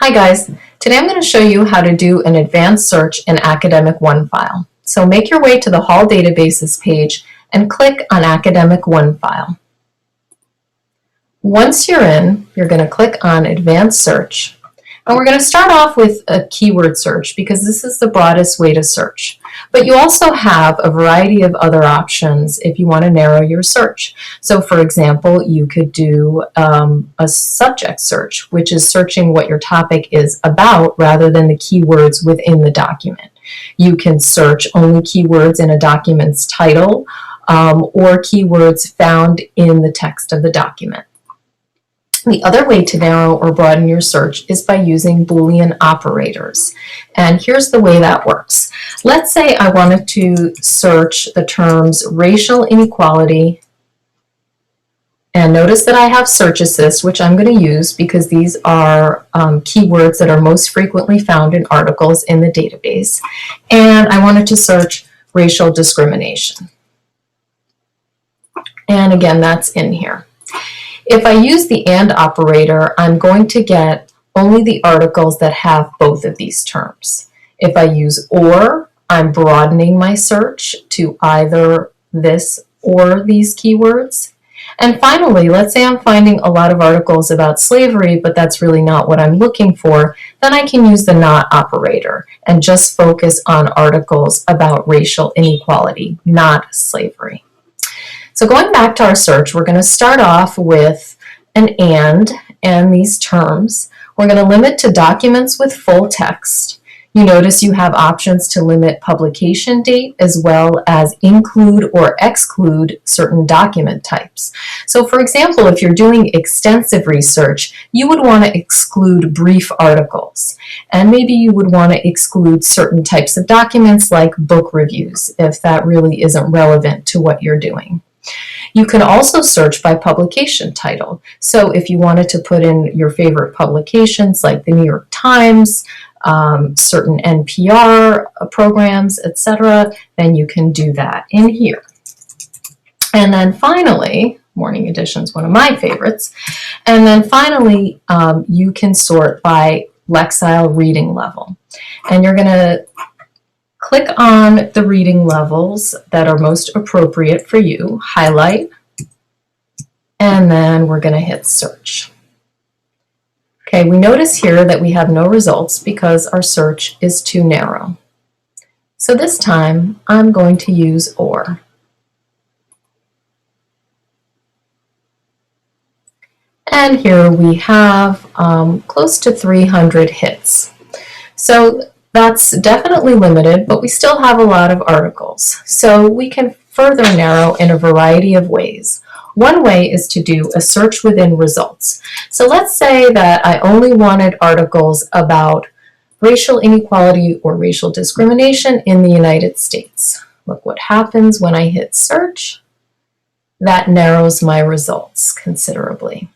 Hi guys, today I'm going to show you how to do an advanced search in Academic OneFile. So make your way to the Hall Databases page and click on Academic OneFile. Once you're in, you're going to click on Advanced Search. And we're going to start off with a keyword search because this is the broadest way to search. But you also have a variety of other options if you want to narrow your search. So for example, you could do a subject search, which is searching what your topic is about rather than the keywords within the document. You can search only keywords in a document's title or keywords found in the text of the document. The other way to narrow or broaden your search is by using Boolean operators. And here's the way that works. Let's say I wanted to search the terms racial inequality, and notice that I have search assist, which I'm going to use because these are keywords that are most frequently found in articles in the database. And I wanted to search racial discrimination. And again, that's in here. If I use the AND operator, I'm going to get only the articles that have both of these terms. If I use OR, I'm broadening my search to either this or these keywords. And finally, let's say I'm finding a lot of articles about slavery, but that's really not what I'm looking for, then I can use the NOT operator and just focus on articles about racial inequality, not slavery. So going back to our search, we're going to start off with an and these terms. We're going to limit to documents with full text. You notice you have options to limit publication date as well as include or exclude certain document types. So for example, if you're doing extensive research, you would want to exclude brief articles. And maybe you would want to exclude certain types of documents like book reviews if that really isn't relevant to what you're doing. You can also search by publication title. So if you wanted to put in your favorite publications like the New York Times, certain NPR programs, etc., then you can do that in here. And then finally, Morning Edition is one of my favorites. And then finally, you can sort by Lexile reading level. And you're going to click on the reading levels that are most appropriate for you, highlight, and then we're going to hit search. Okay, we notice here that we have no results because our search is too narrow. So this time I'm going to use OR. And here we have close to 300 hits. So that's definitely limited, but we still have a lot of articles. So we can further narrow in a variety of ways. One way is to do a search within results. So let's say that I only wanted articles about racial inequality or racial discrimination in the United States. Look what happens when I hit search. That narrows my results considerably.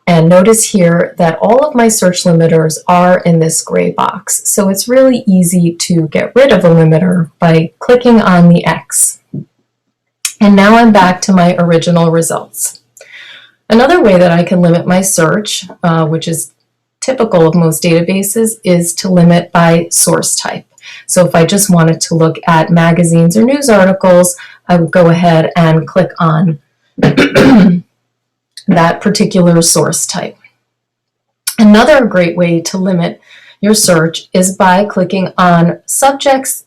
And notice here that all of my search limiters are in this gray box. So it's really easy to get rid of a limiter by clicking on the X. And now I'm back to my original results. Another way that I can limit my search, which is typical of most databases, is to limit by source type. So if I just wanted to look at magazines or news articles, I would go ahead and click on that particular source type. Another great way to limit your search is by clicking on subjects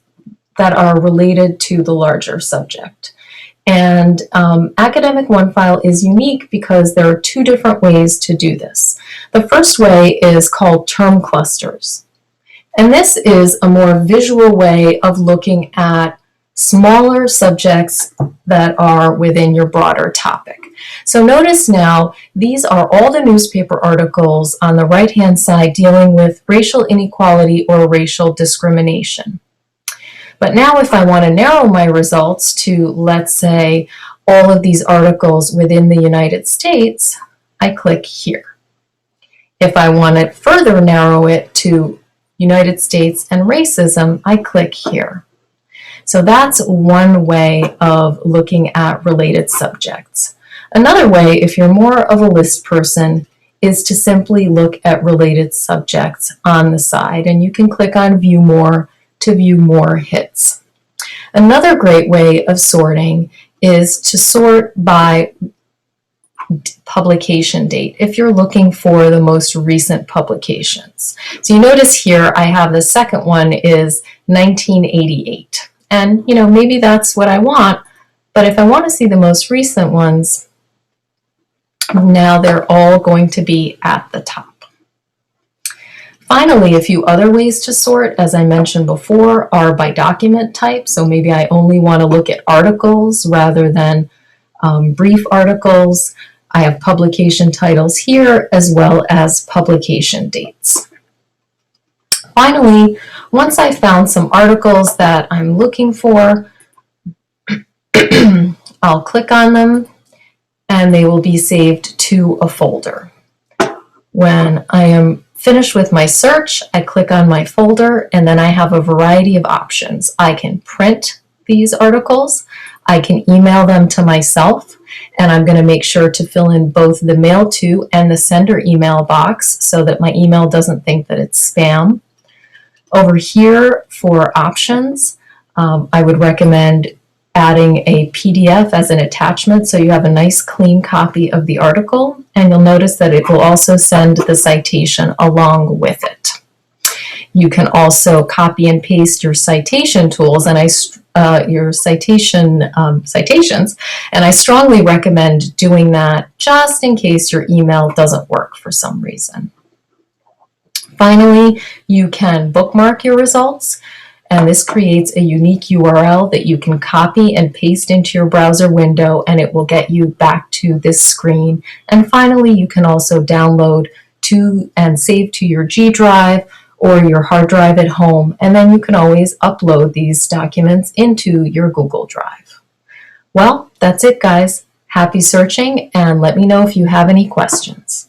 that are related to the larger subject. And Academic OneFile is unique because there are two different ways to do this. The first way is called term clusters. And this is a more visual way of looking at smaller subjects that are within your broader topic. So notice now, these are all the newspaper articles on the right-hand side dealing with racial inequality or racial discrimination. But now if I want to narrow my results to, let's say, all of these articles within the United States, I click here. If I want to further narrow it to United States and racism, I click here. So that's one way of looking at related subjects. Another way, if you're more of a list person, is to simply look at related subjects on the side, and you can click on View More to view more hits. Another great way of sorting is to sort by publication date if you're looking for the most recent publications. So you notice here I have the second one is 1988. And maybe that's what I want, but if I want to see the most recent ones, now they're all going to be at the top. Finally, a few other ways to sort, as I mentioned before, are by document type. So maybe I only want to look at articles rather than brief articles. I have publication titles here as well as publication dates. Finally, once I've found some articles that I'm looking for, I'll click on them and they will be saved to a folder. When I am finished with my search, I click on my folder and then I have a variety of options. I can print these articles, I can email them to myself, and I'm going to make sure to fill in both the mail to and the sender email box so that my email doesn't think that it's spam. Over here for options, I would recommend adding a PDF as an attachment so you have a nice clean copy of the article, and you'll notice that it will also send the citation along with it. You can also copy and paste your citation tools and your citations, and I strongly recommend doing that just in case your email doesn't work for some reason. Finally, you can bookmark your results, and this creates a unique URL that you can copy and paste into your browser window, and it will get you back to this screen. And finally, you can also download to and save to your G drive or your hard drive at home, and then you can always upload these documents into your Google Drive. Well, that's it, guys. Happy searching, and let me know if you have any questions.